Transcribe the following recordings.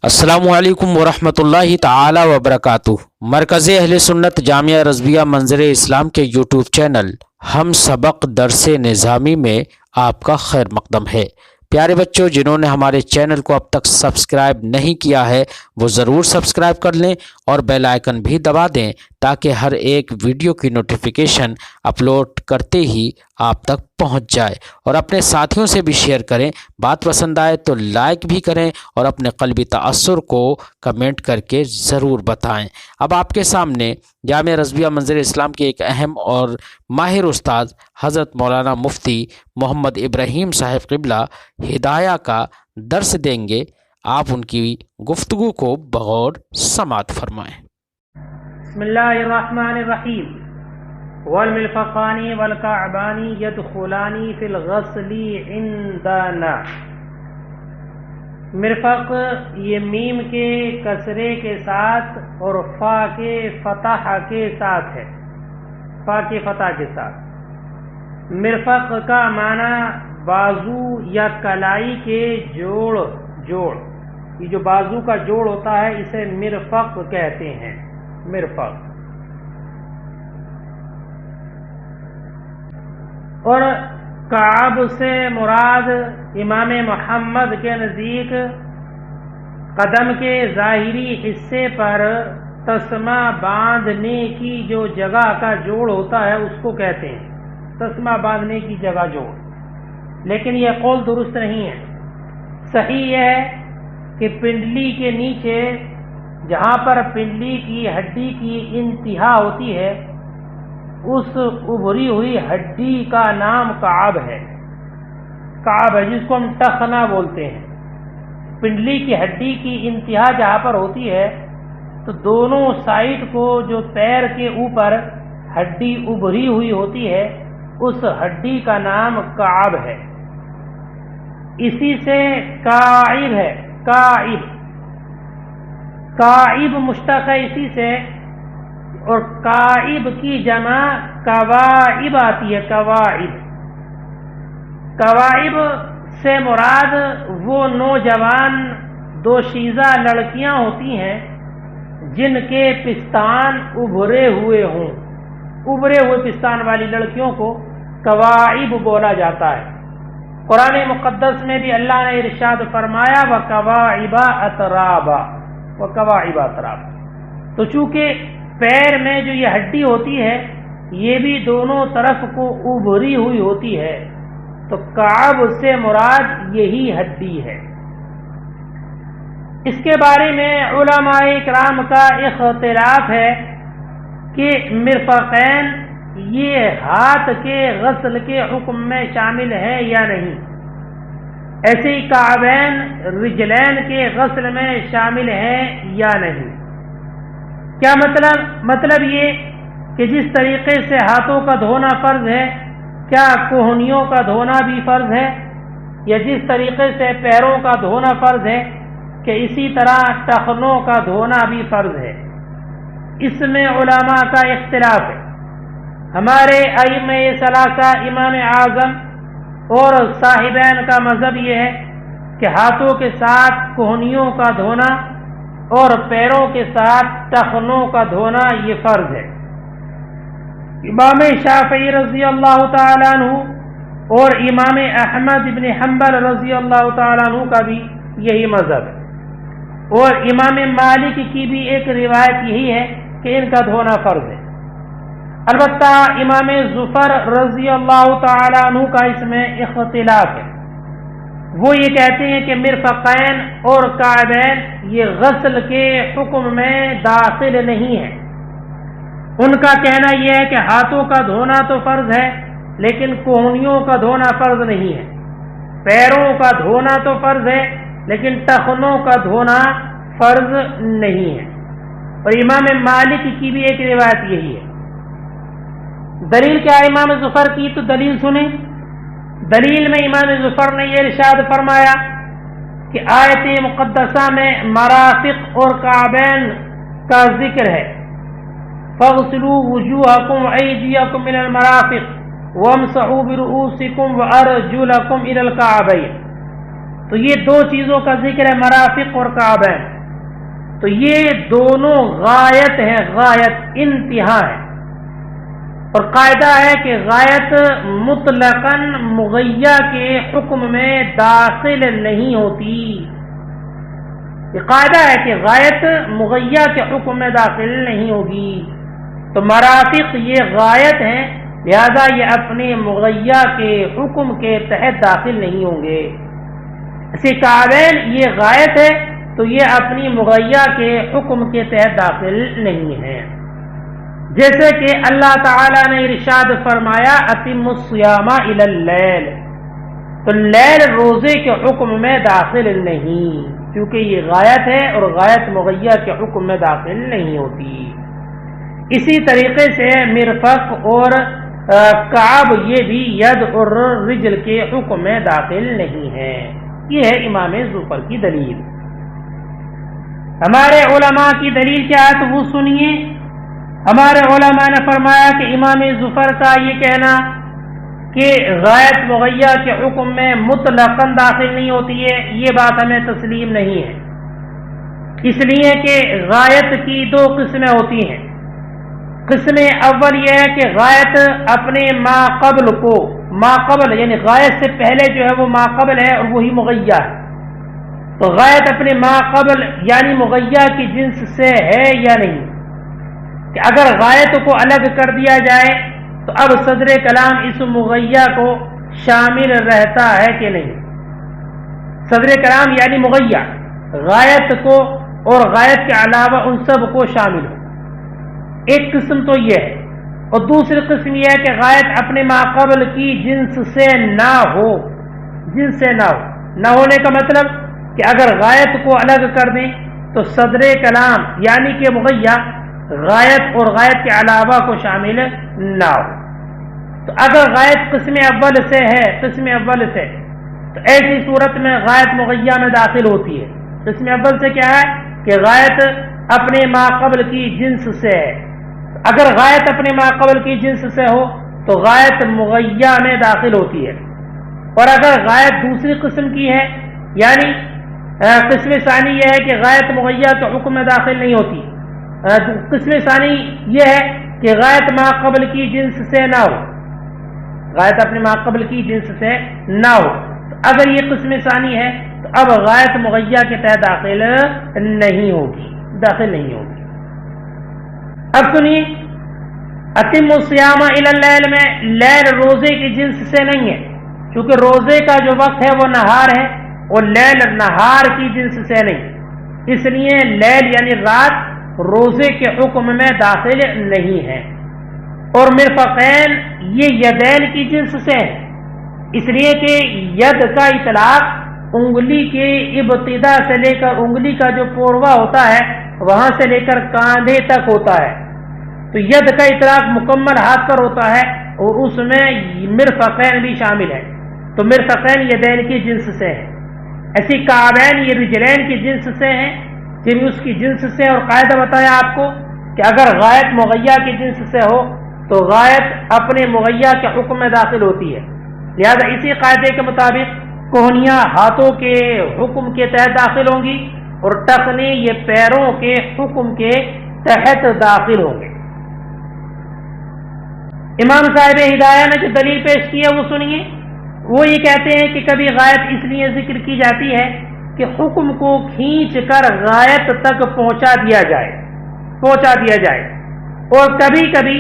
السلام علیکم ورحمۃ اللہ تعالی وبرکاتہ۔ مرکز اہل سنت جامعہ رضویہ منظر اسلام کے یوٹیوب چینل ہم سبق درس نظامی میں آپ کا خیر مقدم ہے۔ پیارے بچوں، جنہوں نے ہمارے چینل کو اب تک سبسکرائب نہیں کیا ہے وہ ضرور سبسکرائب کر لیں اور بیل آئیکن بھی دبا دیں تاکہ ہر ایک ویڈیو کی نوٹیفیکیشن اپلوڈ کرتے ہی آپ تک پہنچ جائے، اور اپنے ساتھیوں سے بھی شیئر کریں۔ بات پسند آئے تو لائک بھی کریں اور اپنے قلبی تأثر کو کمنٹ کر کے ضرور بتائیں۔ اب آپ کے سامنے جامعہ رضویہ منظر اسلام کے ایک اہم اور ماہر استاد حضرت مولانا مفتی محمد ابراہیم صاحب قبلہ ہدایہ کا درس دیں گے۔ آپ ان کی گفتگو کو بغور سماعت فرمائیں۔ بسم اللہ الرحمن الرحیم۔ والملفقان والکعبان یدخلان فی الغسل عندنا۔ مرفق یہ میم کے کسرے کے ساتھ اور فا کے فتح کے ساتھ ہے، فا کے فتح کے ساتھ۔ مرفق کا معنی بازو یا کلائی کے جوڑ، یہ جو بازو کا جوڑ ہوتا ہے اسے مرفق کہتے ہیں، مرفق۔ اور کعب سے مراد امام محمد کے نزدیک قدم کے ظاہری حصے پر تسمہ باندھنے کی جو جگہ کا جوڑ ہوتا ہے اس کو کہتے ہیں، تسمہ باندھنے کی جگہ جوڑ۔ لیکن یہ قول درست نہیں ہے۔ صحیح یہ ہے کہ پنڈلی کے نیچے جہاں پر پنڈلی کی ہڈی کی انتہا ہوتی ہے اس ابھری ہوئی ہڈی کا نام کعب ہے، کعب ہے، جس کو ہم ٹخنا بولتے ہیں۔ پنڈلی کی ہڈی کی انتہا جہاں پر ہوتی ہے تو دونوں سائڈ کو جو پیر کے اوپر ہڈی ابھری ہوئی ہوتی ہے اس ہڈی کا نام کعب ہے۔ اسی سے کاعب ہے، کاعب مشتق ہے اسی سے، اور کاعب کی جمع کواعب آتی ہے، کواعب سے مراد وہ نوجوان دوشیزہ لڑکیاں ہوتی ہیں جن کے پستان ابھرے ہوئے ہوں، ابھرے ہوئے پستان والی لڑکیوں کو کواعب بولا جاتا ہے۔ قرآن مقدس میں بھی اللہ نے ارشاد فرمایا وَكَوَاعِبَ أَتْرَابًا، وَكَوَاعِبَ أَتْرَابًا۔ تو چونکہ پیر میں جو یہ ہڈی ہوتی ہے یہ بھی دونوں طرف کو ابھری ہوئی ہوتی ہے، تو کعب سے مراد یہی ہڈی ہے۔ اس کے بارے میں علماء کرام کا اختلاف ہے کہ مرفقین یہ ہاتھ کے غسل کے حکم میں شامل ہے یا نہیں، ایسے ہی کعبین رجلین کے غسل میں شامل ہے یا نہیں۔ کیا مطلب یہ کہ جس طریقے سے ہاتھوں کا دھونا فرض ہے کیا کوہنیوں کا دھونا بھی فرض ہے، یا جس طریقے سے پیروں کا دھونا فرض ہے کہ اسی طرح ٹخنوں کا دھونا بھی فرض ہے؟ اس میں علماء کا اختلاف ہے۔ ہمارے ائمہ ثلاثہ امام اعظم اور صاحبین کا مذہب یہ ہے کہ ہاتھوں کے ساتھ کوہنیوں کا دھونا اور پیروں کے ساتھ ٹخنوں کا دھونا یہ فرض ہے۔ امام شافعی رضی اللہ تعالیٰ عنہ اور امام احمد بن حنبل رضی اللہ تعالیٰ عنہ کا بھی یہی مذہب ہے، اور امام مالک کی بھی ایک روایت یہی ہے کہ ان کا دھونا فرض ہے۔ البتہ امام ظفر رضی اللہ تعالیٰ عنہ کا اس میں اختلاف ہے۔ وہ یہ کہتے ہیں کہ مرفقین اور کعبین یہ غسل کے حکم میں داخل نہیں ہے۔ ان کا کہنا یہ ہے کہ ہاتھوں کا دھونا تو فرض ہے لیکن کوہنیوں کا دھونا فرض نہیں ہے، پیروں کا دھونا تو فرض ہے لیکن ٹخنوں کا دھونا فرض نہیں ہے۔ اور امام مالک کی بھی ایک روایت یہی ہے۔ دلیل کیا ہے امام ظفر کی؟ تو دلیل سنیں۔ دلیل میں امام ظفر نے یہ ارشاد فرمایا کہ آیت مقدسہ میں مرافق اور کعبین کا ذکر ہے، فَاغْسِلُوا وُجُوهَكُمْ وَأَيْدِيَكُمْ إِلَى الْمَرَافِقِ وَامْسَحُوا بِرُؤُوسِكُمْ وَأَرْجُلَكُمْ إِلَى الْكَعْبَيْنِ۔ تو یہ دو چیزوں کا ذکر ہے، مرافق اور کعبین۔ تو یہ دونوں غایت ہے، غایت انتہا ہے، اور قاعدہ ہے کہ غایت مطلقاً مغیّہ کے حکم میں داخل نہیں ہوتی۔ یہ قاعدہ ہے کہ غایت مغیّہ کے حکم میں داخل نہیں ہوگی، تو مرافق یہ غایت ہیں، لہذا یہ اپنے مغیّہ کے حکم کے تحت داخل نہیں ہوں گے۔ اسی کعبین یہ غایت ہے تو یہ اپنی مغیّہ کے حکم کے تحت داخل نہیں ہے۔ جیسے کہ اللہ تعالیٰ نے ارشاد فرمایا اتم الصیام الی اللیل، تو لیل روزے کے حکم میں داخل نہیں، کیونکہ یہ غایت ہے اور غایت مغیّہ کے حکم میں داخل نہیں ہوتی۔ اسی طریقے سے مرفق اور کعب یہ بھی ید اور رجل کے حکم میں داخل نہیں ہے۔ یہ ہے امام ظفر کی دلیل۔ ہمارے علماء کی دلیل کیا ہے تو وہ سنیے۔ ہمارے علماء نے فرمایا کہ امام ظفر کا یہ کہنا کہ غایت مغیّہ کے حکم میں مطلقاً داخل نہیں ہوتی ہے، یہ بات ہمیں تسلیم نہیں ہے، اس لیے کہ غایت کی دو قسمیں ہوتی ہیں۔ قسم اول یہ ہے کہ غایت اپنے ما قبل کو، ما قبل یعنی غایت سے پہلے جو ہے وہ ما قبل ہے اور وہی مغیّہ ہے، تو غایت اپنے ما قبل یعنی مغیّہ کی جنس سے ہے یا نہیں، کہ اگر غایت کو الگ کر دیا جائے تو اب صدر کلام اس مغیّہ کو شامل رہتا ہے کہ نہیں۔ صدر کلام یعنی مغیّہ غایت کو اور غایت کے علاوہ ان سب کو شامل ہو، ایک قسم تو یہ ہے، اور دوسری قسم یہ ہے کہ غایت اپنے ما قبل کی جنس سے نہ ہو، جنس سے نہ ہو، نہ ہونے کا مطلب کہ اگر غایت کو الگ کر دیں تو صدر کلام یعنی کہ مغیّہ غایت اور غایت کے علاوہ کو شامل نہ ہو۔ تو اگر غایت قسم اول سے ہے، قسم اول سے، تو ایسی صورت میں غایت مغیّہ میں داخل ہوتی ہے۔ قسم اول سے کیا ہے کہ غایت اپنے ما قبل کی جنس سے ہے، اگر غایت اپنے ما قبل کی جنس سے ہو تو غایت مغیّہ میں داخل ہوتی ہے، اور اگر غایت دوسری قسم کی ہے یعنی قسم ثانی یہ ہے کہ غایت مغیّہ کے حکم میں داخل نہیں ہوتی، قسم ثانی یہ ہے کہ غایت ما قبل کی جنس سے نہ ہو، غایت اپنے ما قبل کی جنس سے نہ ہو، تو اگر یہ قسم ثانی ہے تو اب غایت مغیّہ کے تحت داخل نہیں ہوگی، داخل نہیں ہوگی۔ اب سنیے، اتم الصیام الی اللیل میں لیل روزے کی جنس سے نہیں ہے، کیونکہ روزے کا جو وقت ہے وہ نہار ہے اور لیل نہار کی جنس سے نہیں، اس لیے لیل یعنی رات روزے کے حکم میں داخل نہیں ہے۔ اور مرفقین یہ یدین کی جنس سے ہے، اس لیے کہ ید کا اطلاق انگلی کے ابتدا سے لے کر انگلی کا جو پوروا ہوتا ہے وہاں سے لے کر کاندھے تک ہوتا ہے، تو ید کا اطلاق مکمل ہاتھ پر ہوتا ہے اور اس میں مرفقین بھی شامل ہے، تو مرفقین یدین کی جنس سے ہے۔ ایسی کعبین یہ رجلین کی جنس سے ہیں، یہ بھی اس کی جنس سے، اور قاعدہ بتایا آپ کو کہ اگر غایت مغیّہ کی جنس سے ہو تو غایت اپنے مغیّہ کے حکم میں داخل ہوتی ہے، لہذا اسی قاعدے کے مطابق کوہنیاں ہاتھوں کے حکم کے تحت داخل ہوں گی اور ٹخنے یہ پیروں کے حکم کے تحت داخل ہوں گے۔ امام صاحب ہدایہ نے جو دلیل پیش کی ہے وہ سنیے۔ وہ یہ کہتے ہیں کہ کبھی غایت اس لیے ذکر کی جاتی ہے کہ حکم کو کھینچ کر غایت تک پہنچا دیا جائے، اور کبھی کبھی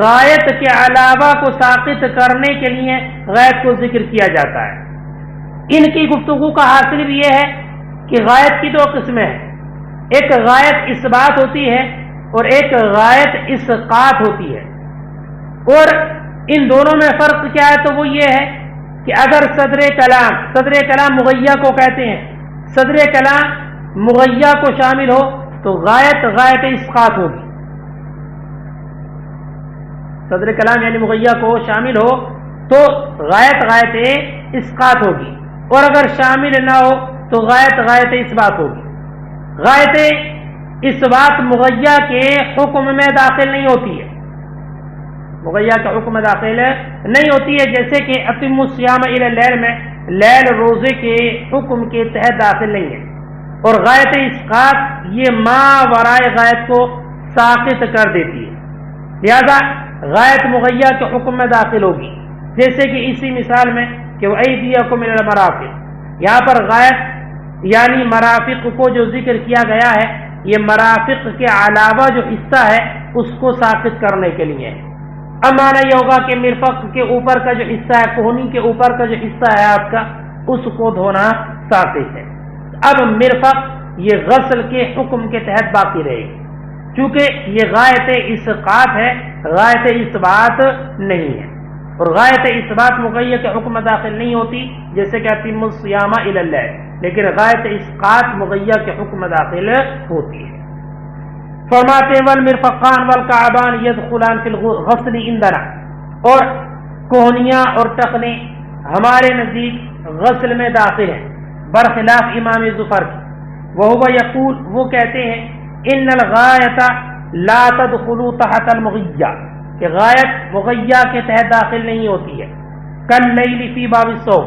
غایت کے علاوہ کو ساقط کرنے کے لیے غایت کو ذکر کیا جاتا ہے۔ ان کی گفتگو کا حاصل بھی یہ ہے کہ غایت کی دو قسمیں ہیں، ایک غایت اثبات ہوتی ہے اور ایک غایت اسقاط ہوتی ہے، اور ان دونوں میں فرق کیا ہے تو وہ یہ ہے کہ اگر صدر کلام مغیّہ کو کہتے ہیں، صدر کلام مغیّہ کو شامل ہو تو غایت اسقاط ہوگی، صدر کلام یعنی مغیّہ کو شامل ہو تو غایت اسقاط ہوگی، اور اگر شامل نہ ہو تو غایت اثبات ہوگی۔ غایت اثبات مغیّہ کے حکم میں داخل نہیں ہوتی ہے، مغیّہ کے حکم میں داخل نہیں ہوتی ہے، جیسے کہ اتم الصیام الی اللیل میں لیل روزے کے حکم کے تحت داخل نہیں ہے، اور غایت اسقاط یہ ما ورائے غایت کو ساقط کر دیتی ہے، لہذا غایت مغیّہ کے حکم میں داخل ہوگی، جیسے کہ اسی مثال میں کہ وَأَيْدِيَكُمْ إِلَى الْمَرَافِقِ، یہاں پر غایت یعنی مرافق کو جو ذکر کیا گیا ہے یہ مرافق کے علاوہ جو حصہ ہے اس کو ساقط کرنے کے لیے ہے۔ اب معنی یہ ہوگا کہ مرفق کے اوپر کا جو حصہ ہے، کوہنی کے اوپر کا جو حصہ ہے آپ کا، اس کو دھونا ساقط ہے۔ اب مرفق یہ غسل کے حکم کے تحت باقی رہے گی، چونکہ یہ غایت اسقاط ہے، غایت اثبات نہیں ہے، اور غایت اثبات مغیّہ کے حکم میں داخل نہیں ہوتی، جیسے کہ اتم الصیام الی اللیل، لیکن غایت اسقاط مغیّہ کے حکم میں داخل ہوتی ہے۔ فرماتے ہیں والمرفقان والکعبان یدخلان فی الغسل عندنا، اور کوہنیاں اور ٹخنے ہمارے نزدیک غسل میں داخل ہیں، برخلاف امام ظفر کی، وہو یقول، وہ کہتے ہیں ان الغایت لا تدخل تحت المغیّہ، کہ غایت مغیّہ کے تحت داخل نہیں ہوتی ہے، کاللیل فی باب الصوم،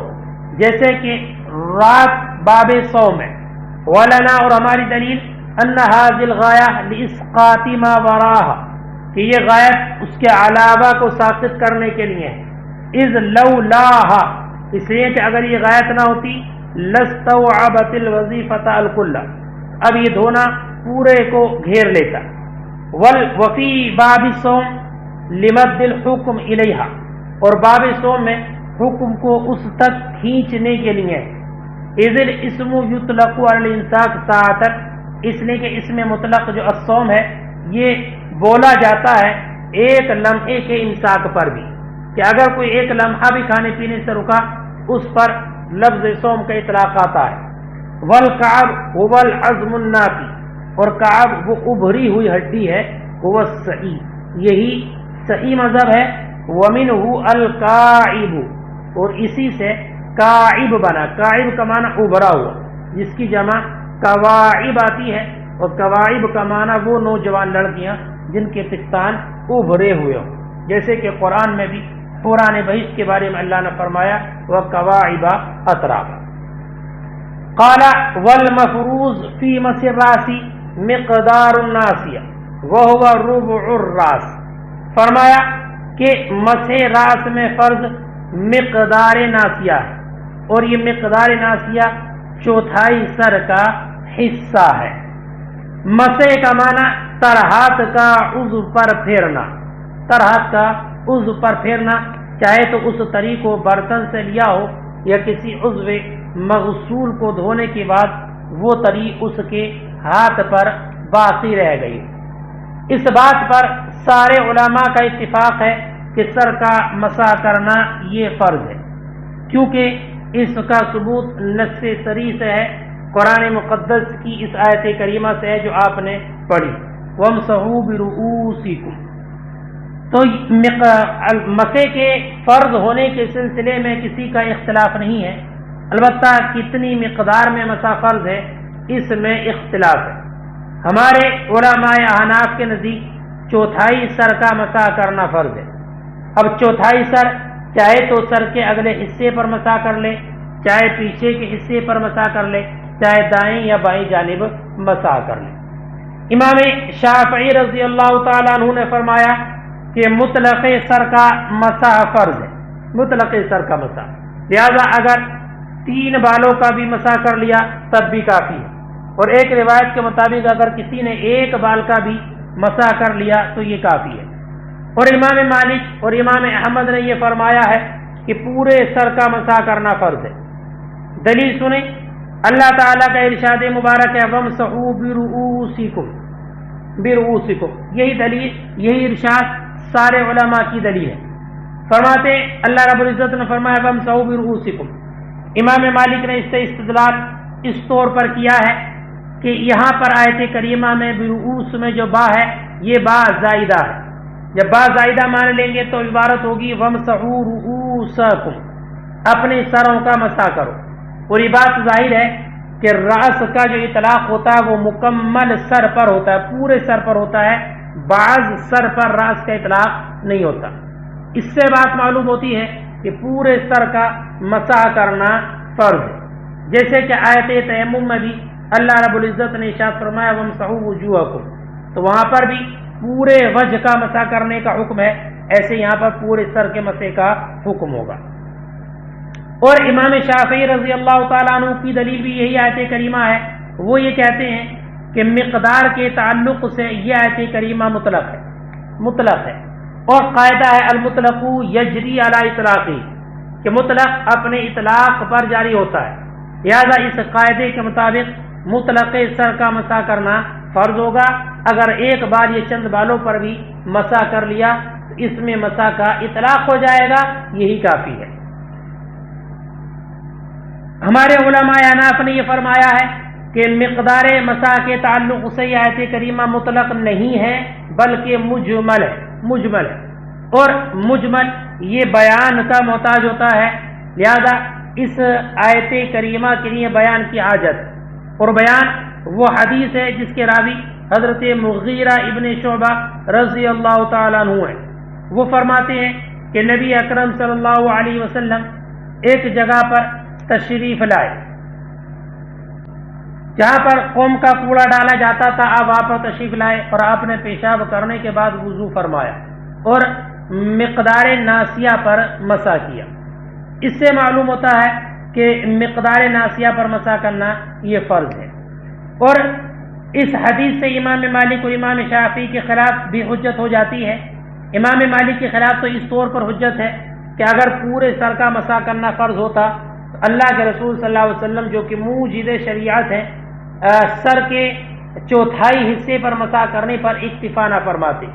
جیسے کہ رات باب صوم ہے، ولنا، اور ہماری دلیل ان هذه الغایہ لاسقاط ما وراها، کہ یہ غایت اس کے علاوہ کو ساقط کرنے کے لیے ہے، اذ لولاها، اس لیے کہ اگر یہ غایت نہ ہوتی لستوعبت الوظیفۃ الکل، اب یہ دھونا پورے کو گھیر لیتا، وفی باب الصوم لمد الحکم الیہا، اور باب صوم میں حکم کو اس تک کھینچنے کے لیے، اذ الاسم یطلق علی الامساک ساعۃ، اس لیے کہ اس میں مطلق جو الصوم ہے یہ بولا جاتا ہے ایک لمحے کے امساک پر بھی، کہ اگر کوئی ایک لمحہ بھی کھانے پینے سے رکا اس پر لفظ صوم کا اطلاق آتا ہے۔ والکعب هو العظم النافی، اور کعب وہ ابھری ہوئی ہڈی ہے، هو الصحیح، یہی صحیح مذہب ہے، ومنہ الکاعب، اور اسی سے کاعب بنا، کاعب کا معنی ابھرا ہوا، جس کی جمع کواعب آتی ہے، اور کواعب کا معنی وہ نوجوان لڑکیاں جن کے پستان ابھرے ہوئے ہوں، جیسے کہ قرآن میں بھی قرآن بہشت کے بارے میں اللہ نے فرمایا وَكَوَاعِبَ أَتْرَابًا۔ قال والمفروض فی مس الراس مقدار الناسیہ وهو ربع الراس، فرمایا کہ مسح راس میں فرض مقدار ناسیہ ہے، اور یہ مقدار ناسیہ چوتھائی سر کا حصہ ہے۔ مسح کا معنی ترہات کا عضو پر پھیرنا، ترہات کا عضو پر پھیرنا، چاہے تو اس طریق کو برتن سے لیا ہو یا کسی عضو مغسول کو دھونے کے بعد وہ طریق اس کے ہاتھ پر باقی رہ گئی۔ اس بات پر سارے علماء کا اتفاق ہے کہ سر کا مسح کرنا یہ فرض ہے، کیونکہ اس کا ثبوت نص صریح سے ہے، قرآن مقدس کی اس آیت کریمہ سے ہے جو آپ نے پڑھی، وَامْسَحُوا بِرُؤُوسِكُمْ۔ تو مسح کے فرض ہونے کے سلسلے میں کسی کا اختلاف نہیں ہے، البتہ کتنی مقدار میں مسح فرض ہے اس میں اختلاف ہے۔ ہمارے علماء احناف کے نزدیک چوتھائی سر کا مسح کرنا فرض ہے۔ اب چوتھائی سر چاہے تو سر کے اگلے حصے پر مسح کر لے، چاہے پیچھے کے حصے پر مسح کر لے، چاہے دائیں یا بائیں جانب مسح کر لے۔ امام شافعی رضی اللہ تعالیٰ عنہ نے فرمایا کہ مطلق سر کا مسح فرض ہے، مطلق سر کا مسح، لہذا اگر 3 بالوں کا بھی مسح کر لیا تب بھی کافی ہے، اور ایک روایت کے مطابق اگر کسی نے 1 بال کا بھی مسح کر لیا تو یہ کافی ہے۔ اور امام مالک اور امام احمد نے یہ فرمایا ہے کہ پورے سر کا مسح کرنا فرض ہے۔ دلیل سنیں، اللہ تعالیٰ کا ارشاد مبارک ہے وَامْسَحُوا بِرُؤُوسِكُمْ، یہی دلیل، یہی ارشاد سارے علماء کی دلیل ہے۔ فرماتے اللہ رب العزت نے فرمایا وَامْسَحُوا بِرُؤُوسِكُمْ۔ امام مالک نے اس سے استدلال اس طور پر کیا ہے کہ یہاں پر آیت کریمہ میں برؤوس میں جو با ہے یہ با زائدہ ہے، جب با زائدہ مان لیں گے تو عبارت ہوگی وَامْسَحُوا رُؤُوسَكُمْ، اپنے سروں کا مسح کرو، اور یہ بات ظاہر ہے کہ راس کا جو اطلاق ہوتا ہے وہ مکمل سر پر ہوتا ہے، پورے سر پر ہوتا ہے، بعض سر پر راس کا اطلاق نہیں ہوتا۔ اس سے بات معلوم ہوتی ہے کہ پورے سر کا مسح کرنا فرض ہے، جیسے کہ آیت تیمم میں بھی اللہ رب العزت نے ارشاد فرمایا وامسحوا وجوہکم، تو وہاں پر بھی پورے وجہ کا مسح کرنے کا حکم ہے، ایسے یہاں پر پورے سر کے مسح کا حکم ہوگا۔ اور امام شافعی رضی اللہ تعالیٰ عنہ کی دلیل بھی یہی آیت کریمہ ہے، وہ یہ کہتے ہیں کہ مقدار کے تعلق سے یہ آیت کریمہ مطلق ہے، اور قاعدہ ہے المطلق یجری علی اطلاقہ، کہ مطلق اپنے اطلاق پر جاری ہوتا ہے، لہذا اس قاعدے کے مطابق مطلق سر کا مسح کرنا فرض ہوگا۔ اگر ایک بار یہ چند بالوں پر بھی مسح کر لیا تو اس میں مسح کا اطلاق ہو جائے گا، یہی کافی ہے۔ ہمارے علماء اناف نے یہ فرمایا ہے کہ مقدار مسح کے تعلق سے یہ آیت کریمہ مطلق نہیں ہے بلکہ مجمل ہے، اور مجمل یہ بیان کا محتاج ہوتا ہے، لہذا اس آیت کریمہ کے لیے بیان کی حاجت، اور بیان وہ حدیث ہے جس کے راوی حضرت مغیرہ ابن شعبہ رضی اللہ تعالیٰ عنہ ہیں۔ وہ فرماتے ہیں کہ نبی اکرم صلی اللہ علیہ وسلم ایک جگہ پر تشریف لائے جہاں پر قوم کا کوڑا ڈالا جاتا تھا، آپ وہاں پر تشریف لائے اور آپ نے پیشاب کرنے کے بعد وضو فرمایا اور مقدار ناسیہ پر مسح کیا۔ اس سے معلوم ہوتا ہے کہ مقدار ناسیہ پر مسح کرنا یہ فرض ہے، اور اس حدیث سے امام مالک اور امام شافعی کے خلاف بھی حجت ہو جاتی ہے۔ امام مالک کے خلاف تو اس طور پر حجت ہے کہ اگر پورے سر کا مسح کرنا فرض ہوتا تو اللہ کے رسول صلی اللہ علیہ وسلم جو کہ موجد شریعت ہیں سر کے چوتھائی حصے پر مسح کرنے پر اکتفا نہ فرماتے۔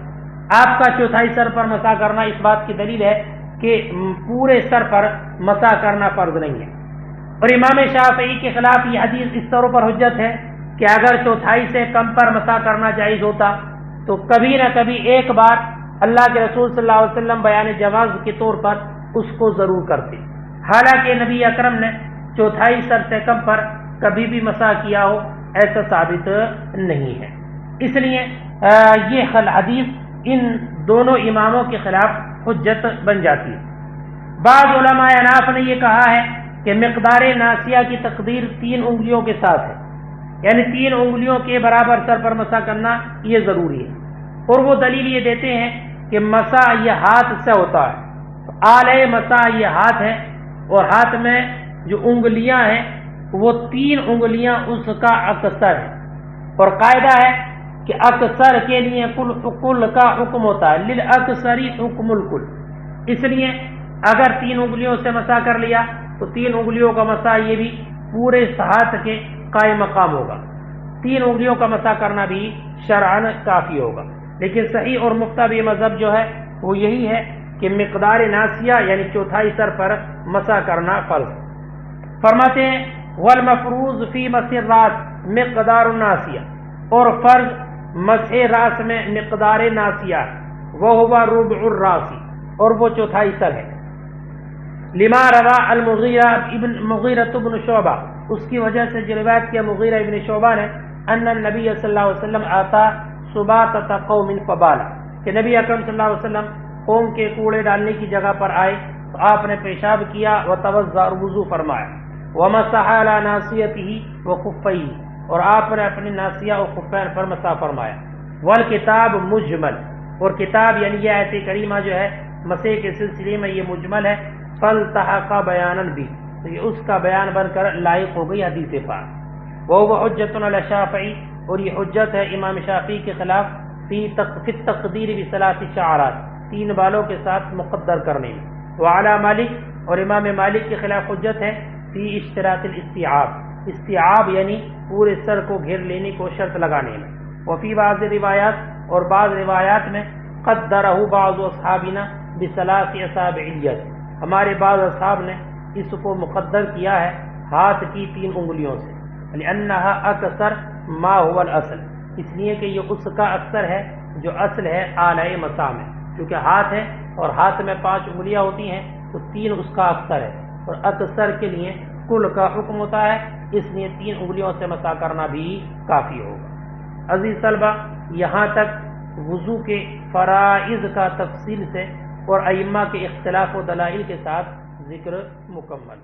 آپ کا چوتھائی سر پر مسح کرنا اس بات کی دلیل ہے کہ پورے سر پر مسح کرنا فرض نہیں ہے، اور امام شافعی کے خلاف یہ حدیث اس طور پر حجت ہے کہ اگر چوتھائی سے کم پر مسح کرنا جائز ہوتا تو کبھی نہ کبھی ایک بار اللہ کے رسول صلی اللہ علیہ وسلم بیان جواز کے طور پر اس کو ضرور کرتے، حالانکہ نبی اکرم نے چوتھائی سر سے کم پر کبھی بھی مسح کیا ہو ایسا ثابت نہیں ہے۔ اس لیے یہ حدیث ان دونوں اماموں کے خلاف حجت بن جاتی ہے۔ بعض علماء اناف نے یہ کہا ہے کہ مقدار ناسیہ کی تقدیر 3 انگلیوں کے ساتھ ہے، یعنی 3 انگلیوں کے برابر سر پر مسح کرنا یہ ضروری ہے، اور وہ دلیل یہ دیتے ہیں کہ مسح یہ ہاتھ سے ہوتا ہے، آلہ مسح یہ ہاتھ ہے، اور ہاتھ میں جو انگلیاں ہیں وہ 3 انگلیاں اس کا اکثر ہے، اور قاعدہ ہے کہ اکثر کے لیے کل کا حکم ہوتا ہے، للاکثری حکم الکل، اس لیے اگر 3 انگلیوں سے مسح کر لیا تو 3 انگلیوں کا مسح یہ بھی پورے ہاتھ کے قائم مقام ہوگا، 3 انگلیوں کا مسح کرنا بھی شرعاً کافی ہوگا۔ لیکن صحیح اور مختبی مذہب جو ہے وہ یہی ہے کہ مقدار ناسیہ یعنی چوتھائی سر پر مسح کرنا فرض۔ فرماتے ہیں والمفروض فی مسح الراس مقدار الناسیہ، اور فرض مسح راس میں مقدار ناسیہ وہو ربع الراس، اور وہ چوتھائی سر ہے۔ لما روا المغیرہ بن شعبہ، اس کی وجہ سے جو روایت کیا مغیرہ ابن شعبہ نے ان النبی صلی اللہ علیہ وسلم آتا سباطۃ قوم فبالا، کہ نبی اکرم صلی اللہ علیہ وسلم قوم کے کوڑے ڈالنے کی جگہ پر آئے تو آپ نے پیشاب کیا وتوضأ اور وضو فرمایا، ومسح علی ناصیتہ وخفیہ، اور آپ نے اپنی ناصیہ اور خفین پر مسح فرمایا۔ والکتاب مجمل، اور کتاب یعنی یہ آیت کریمہ جو ہے مسح کے سلسلے میں یہ مجمل ہے، فالتحق بیانا بھی، تو یہ اس کا بیان بن کر لائق ہو گئی حدیث پاک۔ وهو حجۃ علی الشافعی، اور یہ حجت ہے امام شافعی کے خلاف فی التقدیر بثلاث شعرات، 3 بالوں کے ساتھ مقدر کرنے میں، وعلی مالک، اور امام مالک کے خلاف حجت ہے فی اشتراط الاستیعاب، استیعاب یعنی پورے سر کو گھیر لینے کو شرط لگانے میں، وفی بعض روایات، اور بعض روایات میں قدرہ بعض اصحابنا بثلاث اصابعیت، ہمارے بعض اصحاب نے اس کو مقدر کیا ہے ہاتھ کی 3 انگلیوں سے، لأنها اکثر ما هو الاصل، اس لیے کہ یہ اس کا اکثر ہے جو اصل ہے آلہ مسح میں، کیونکہ ہاتھ ہے اور ہاتھ میں 5 انگلیاں ہوتی ہیں تو 3 اس کا اکثر ہے، اور اکثر کے لیے کل کا حکم ہوتا ہے، اس لیے 3 انگلیوں سے مسح کرنا بھی کافی ہوگا۔ عزیز طلبہ، یہاں تک وضو کے فرائض کا تفصیل سے اور ائمہ کے اختلاف و دلائل کے ساتھ ذکر مکمل۔